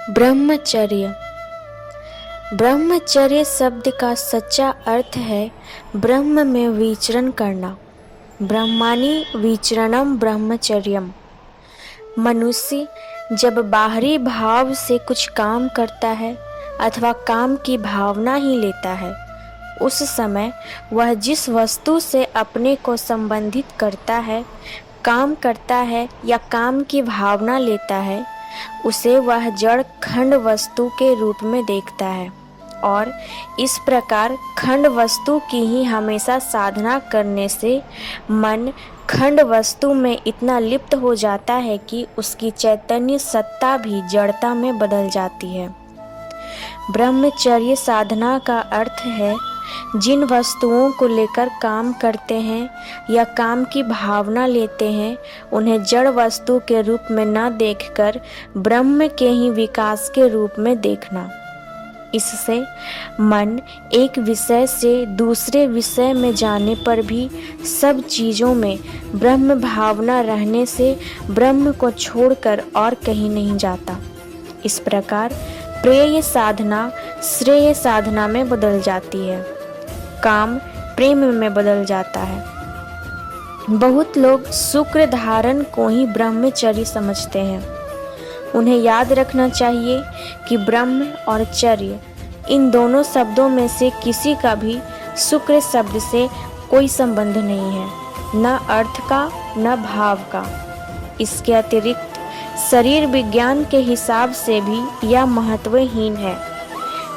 ब्रह्मचर्य। ब्रह्मचर्य शब्द का सच्चा अर्थ है ब्रह्म में विचरण करना। ब्रह्माणि विचरणम ब्रह्मचर्यम। मनुष्य जब बाहरी भाव से कुछ काम करता है अथवा काम की भावना ही लेता है, उस समय वह जिस वस्तु से अपने को संबंधित करता है, काम करता है या काम की भावना लेता है, उसे वह जड़ खंड वस्तु के रूप में देखता है और इस प्रकार खंड वस्तु की ही हमेशा साधना करने से मन खंड वस्तु में इतना लिप्त हो जाता है कि उसकी चैतन्य सत्ता भी जड़ता में बदल जाती है। ब्रह्मचर्य साधना का अर्थ है जिन वस्तुओं को लेकर काम करते हैं या काम की भावना लेते हैं, उन्हें जड़ वस्तु के रूप में न देखकर ब्रह्म के ही विकास के रूप में देखना। इससे मन एक विषय से दूसरे विषय में जाने पर भी सब चीज़ों में ब्रह्म भावना रहने से ब्रह्म को छोड़कर और कहीं नहीं जाता। इस प्रकार प्रेय साधना श्रेय साधना में बदल जाती है, काम प्रेम में बदल जाता है। बहुत लोग शुक्र धारण को ही ब्रह्मचर्य समझते हैं। उन्हें याद रखना चाहिए कि ब्रह्म और चर्य इन दोनों शब्दों में से किसी का भी शुक्र शब्द से कोई संबंध नहीं है, न अर्थ का न भाव का। इसके अतिरिक्त शरीर विज्ञान के हिसाब से भी यह महत्वहीन है।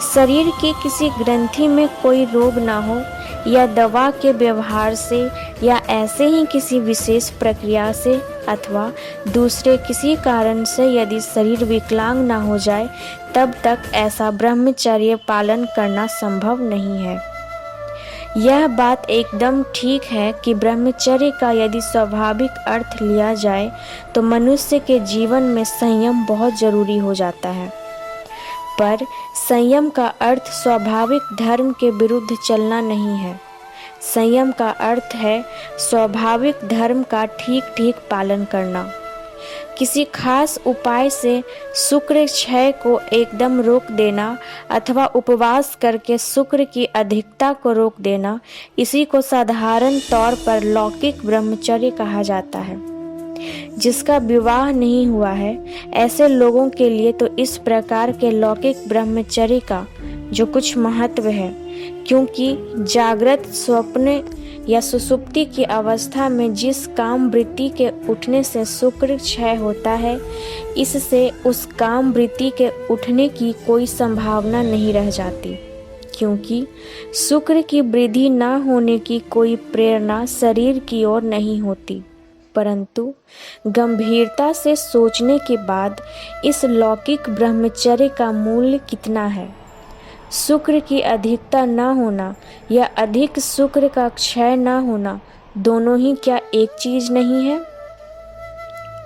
शरीर की किसी ग्रंथि में कोई रोग ना हो या दवा के व्यवहार से या ऐसे ही किसी विशेष प्रक्रिया से अथवा दूसरे किसी कारण से यदि शरीर विकलांग ना हो जाए, तब तक ऐसा ब्रह्मचर्य पालन करना संभव नहीं है। यह बात एकदम ठीक है कि ब्रह्मचर्य का यदि स्वाभाविक अर्थ लिया जाए तो मनुष्य के जीवन में संयम बहुत जरूरी हो जाता है। पर संयम का अर्थ स्वाभाविक धर्म के विरुद्ध चलना नहीं है। संयम का अर्थ है स्वाभाविक धर्म का ठीक ठीक पालन करना। किसी खास उपाय से शुक्र क्षय को एकदम रोक देना अथवा उपवास करके शुक्र की अधिकता को रोक देना, इसी को साधारण तौर पर लौकिक ब्रह्मचर्य कहा जाता है। जिसका विवाह नहीं हुआ है, ऐसे लोगों के लिए तो इस प्रकार के लौकिक ब्रह्मचर्य का जो कुछ महत्व है, क्योंकि जागृत स्वप्न या सुसुप्ति की अवस्था में जिस काम वृत्ति के उठने से शुक्र क्षय होता है, इससे उस काम वृत्ति के उठने की कोई संभावना नहीं रह जाती, क्योंकि शुक्र की वृद्धि न होने की कोई प्रेरणा शरीर की ओर नहीं होती। परंतु गंभीरता से सोचने के बाद इस लौकिक ब्रह्मचर्य का मूल्य कितना है। शुक्र की अधिकता न होना या अधिक शुक्र का क्षय न होना, दोनों ही क्या एक चीज नहीं है।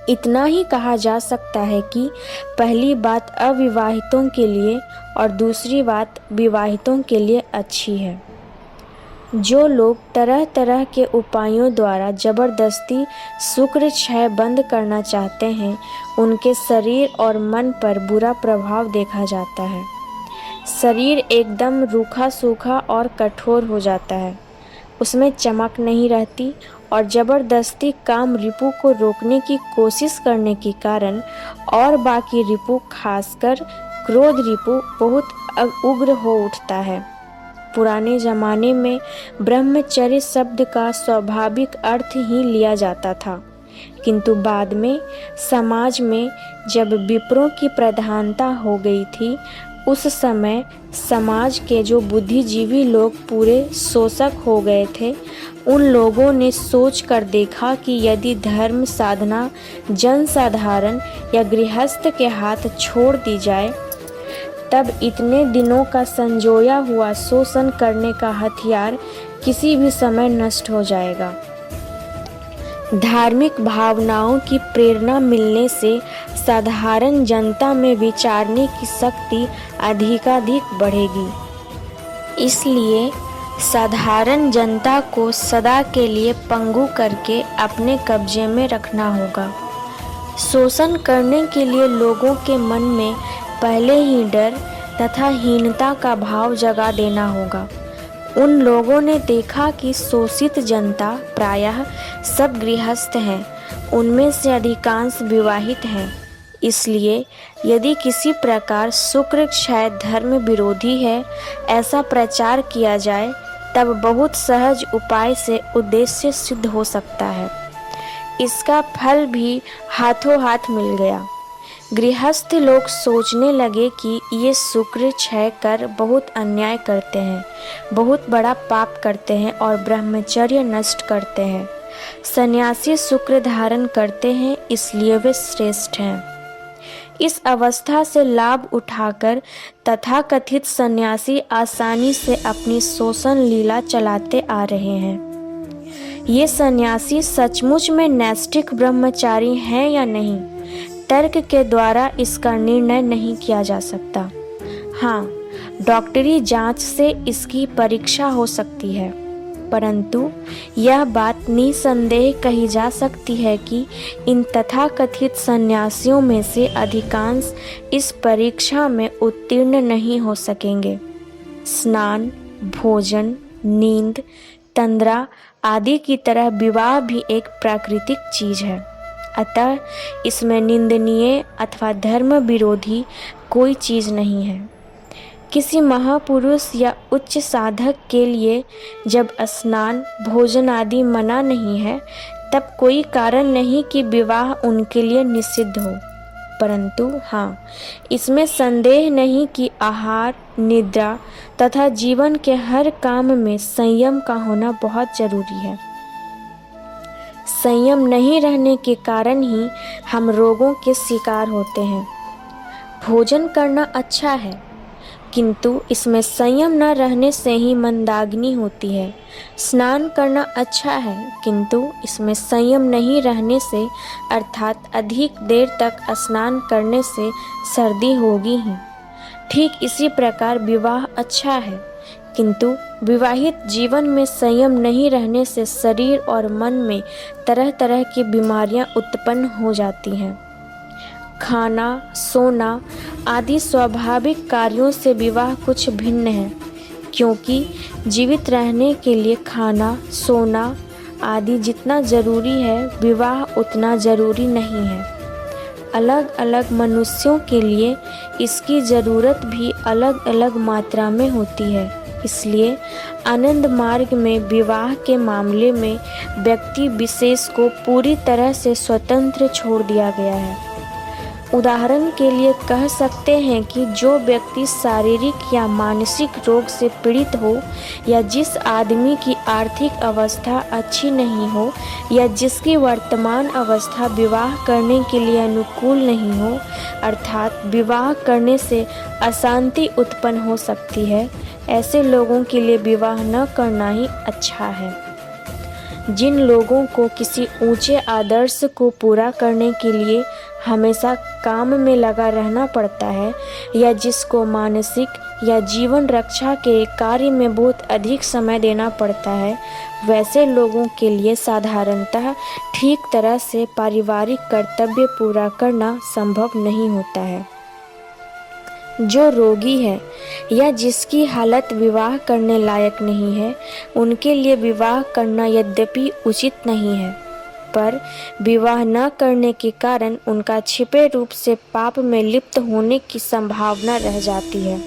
इतना ही कहा जा सकता है कि पहली बात अविवाहितों के लिए और दूसरी बात विवाहितों के लिए अच्छी है। जो लोग तरह तरह के उपायों द्वारा जबरदस्ती शुक्र क्षय बंद करना चाहते हैं, उनके शरीर और मन पर बुरा प्रभाव देखा जाता है। शरीर एकदम रूखा सूखा और कठोर हो जाता है, उसमें चमक नहीं रहती और जबरदस्ती काम रिपु को रोकने की कोशिश करने के कारण और बाकी रिपु खासकर क्रोध रिपु बहुत उग्र हो उठता है। पुराने ज़माने में ब्रह्मचर्य शब्द का स्वाभाविक अर्थ ही लिया जाता था, किंतु बाद में समाज में जब विप्रों की प्रधानता हो गई थी, उस समय समाज के जो बुद्धिजीवी लोग पूरे शोषक हो गए थे, उन लोगों ने सोच कर देखा कि यदि धर्म साधना जनसाधारण या गृहस्थ के हाथ छोड़ दी जाए, तब इतने दिनों का संजोया हुआ शोषण करने का हथियार किसी भी समय नष्ट हो जाएगा। धार्मिक भावनाओं की प्रेरणा मिलने से साधारण जनता में विचारने की शक्ति अधिकाधिक बढ़ेगी। इसलिए साधारण जनता को सदा के लिए पंगु करके अपने कब्जे में रखना होगा। शोषण करने के लिए लोगों के मन में पहले ही डर तथा हीनता का भाव जगा देना होगा। उन लोगों ने देखा कि शोषित जनता प्रायः सब गृहस्थ हैं, उनमें से अधिकांश विवाहित हैं। इसलिए यदि किसी प्रकार शुक्र क्षय धर्म विरोधी है ऐसा प्रचार किया जाए तब बहुत सहज उपाय से उद्देश्य सिद्ध हो सकता है। इसका फल भी हाथों हाथ मिल गया। गृहस्थ लोग सोचने लगे कि ये शुक्र क्षय कर बहुत अन्याय करते हैं, बहुत बड़ा पाप करते हैं और ब्रह्मचर्य नष्ट करते हैं। सन्यासी शुक्र धारण करते हैं, इसलिए वे श्रेष्ठ हैं। इस अवस्था से लाभ उठाकर तथाकथित सन्यासी आसानी से अपनी शोषण लीला चलाते आ रहे हैं। ये सन्यासी सचमुच में नैष्ठिक ब्रह्मचारी हैं या नहीं, तर्क के द्वारा इसका निर्णय नहीं किया जा सकता। हाँ, डॉक्टरी जांच से इसकी परीक्षा हो सकती है, परंतु यह बात निसंदेह कही जा सकती है कि इन तथाकथित सन्यासियों में से अधिकांश इस परीक्षा में उत्तीर्ण नहीं हो सकेंगे। स्नान, भोजन, नींद, तंद्रा आदि की तरह विवाह भी एक प्राकृतिक चीज है, अतः इसमें निंदनीय अथवा धर्म विरोधी कोई चीज नहीं है। किसी महापुरुष या उच्च साधक के लिए जब स्नान, भोजन आदि मना नहीं है, तब कोई कारण नहीं कि विवाह उनके लिए निषिद्ध हो। परंतु हाँ, इसमें संदेह नहीं कि आहार, निद्रा तथा जीवन के हर काम में संयम का होना बहुत जरूरी है। संयम नहीं रहने के कारण ही हम रोगों के शिकार होते हैं। भोजन करना अच्छा है, किंतु इसमें संयम न रहने से ही मंदाग्नि होती है। स्नान करना अच्छा है, किंतु इसमें संयम नहीं रहने से अर्थात अधिक देर तक स्नान करने से सर्दी होगी ही। ठीक इसी प्रकार विवाह अच्छा है, किंतु विवाहित जीवन में संयम नहीं रहने से शरीर और मन में तरह तरह की बीमारियां उत्पन्न हो जाती हैं। खाना, सोना आदि स्वाभाविक कार्यों से विवाह कुछ भिन्न है, क्योंकि जीवित रहने के लिए खाना, सोना आदि जितना जरूरी है, विवाह उतना जरूरी नहीं है। अलग अलग मनुष्यों के लिए इसकी ज़रूरत भी अलग अलग मात्रा में होती है। इसलिए आनंद मार्ग में विवाह के मामले में व्यक्ति विशेष को पूरी तरह से स्वतंत्र छोड़ दिया गया है। उदाहरण के लिए कह सकते हैं कि जो व्यक्ति शारीरिक या मानसिक रोग से पीड़ित हो, या जिस आदमी की आर्थिक अवस्था अच्छी नहीं हो, या जिसकी वर्तमान अवस्था विवाह करने के लिए अनुकूल नहीं हो, अर्थात विवाह करने से अशांति उत्पन्न हो सकती है, ऐसे लोगों के लिए विवाह न करना ही अच्छा है। जिन लोगों को किसी ऊंचे आदर्श को पूरा करने के लिए हमेशा काम में लगा रहना पड़ता है, या जिसको मानसिक या जीवन रक्षा के कार्य में बहुत अधिक समय देना पड़ता है, वैसे लोगों के लिए साधारणतः ठीक तरह से पारिवारिक कर्तव्य पूरा करना संभव नहीं होता है। जो रोगी है या जिसकी हालत विवाह करने लायक नहीं है, उनके लिए विवाह करना यद्यपि उचित नहीं है, पर विवाह न करने के कारण उनका छिपे रूप से पाप में लिप्त होने की संभावना रह जाती है।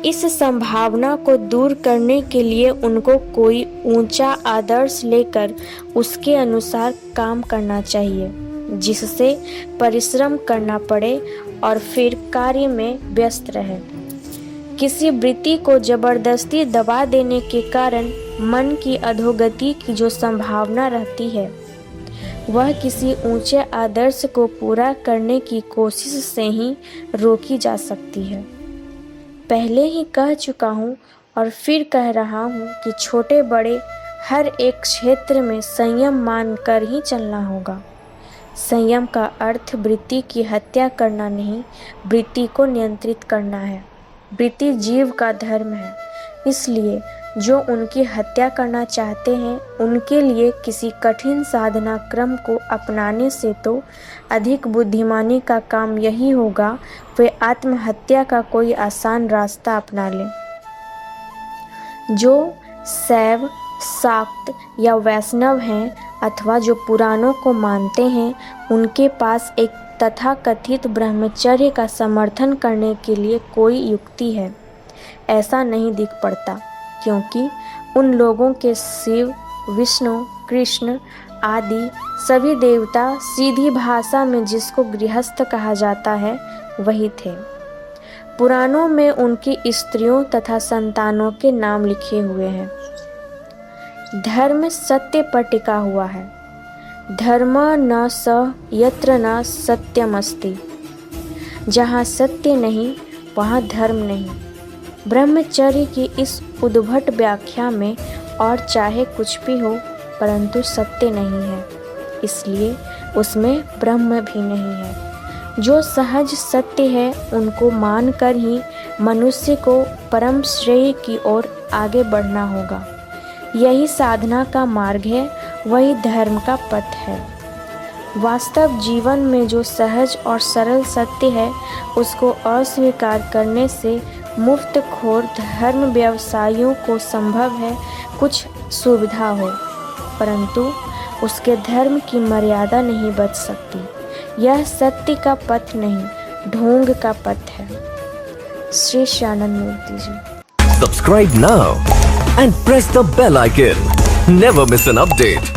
इस संभावना को दूर करने के लिए उनको कोई ऊंचा आदर्श लेकर उसके अनुसार काम करना चाहिए, जिससे परिश्रम करना पड़े और फिर कार्य में व्यस्त रहे। किसी वृत्ति को जबरदस्ती दबा देने के कारण मन की अधोगति की जो संभावना रहती है, वह किसी ऊंचे आदर्श को पूरा करने की कोशिश से ही रोकी जा सकती है। पहले ही कह चुका हूँ और फिर कह रहा हूँ कि छोटे बड़े हर एक क्षेत्र में संयम मानकर ही चलना होगा। संयम का अर्थ वृत्ति की हत्या करना नहीं, वृत्ति को नियंत्रित करना है। वृत्ति जीव का धर्म है, इसलिए जो उनकी हत्या करना चाहते हैं उनके लिए किसी कठिन साधना क्रम को अपनाने से तो अधिक बुद्धिमानी का काम यही होगा वे आत्महत्या का कोई आसान रास्ता अपना लें। जो शैव, शाक्त या वैष्णव हैं अथवा जो पुराणों को मानते हैं उनके पास एक तथाकथित ब्रह्मचर्य का समर्थन करने के लिए कोई युक्ति है ऐसा नहीं दिख पड़ता, क्योंकि उन लोगों के शिव, विष्णु, कृष्ण आदि सभी देवता सीधी भाषा में जिसको गृहस्थ कहा जाता है वही थे। पुराणों में उनकी स्त्रियों तथा संतानों के नाम लिखे हुए हैं। धर्म सत्य पर टिका हुआ है। धर्म न स यत्र न सत्यमस्ति। जहाँ सत्य नहीं वहाँ धर्म नहीं। ब्रह्मचर्य की इस उद्भट व्याख्या में और चाहे कुछ भी हो परंतु सत्य नहीं है, इसलिए उसमें ब्रह्म भी नहीं है। जो सहज सत्य है उनको मानकर ही मनुष्य को परम श्रेय की ओर आगे बढ़ना होगा। यही साधना का मार्ग है, वही धर्म का पथ है। वास्तव जीवन में जो सहज और सरल सत्य है उसको अस्वीकार करने से मुफ्त खोर धर्म व्यवसायियों को संभव है कुछ सुविधा हो, परंतु उसके धर्म की मर्यादा नहीं बच सकती। यह सत्य का पथ नहीं, ढोंग का पथ है। श्री श्यानंद मूर्ति जी। Subscribe now and press the bell icon. Never miss an update.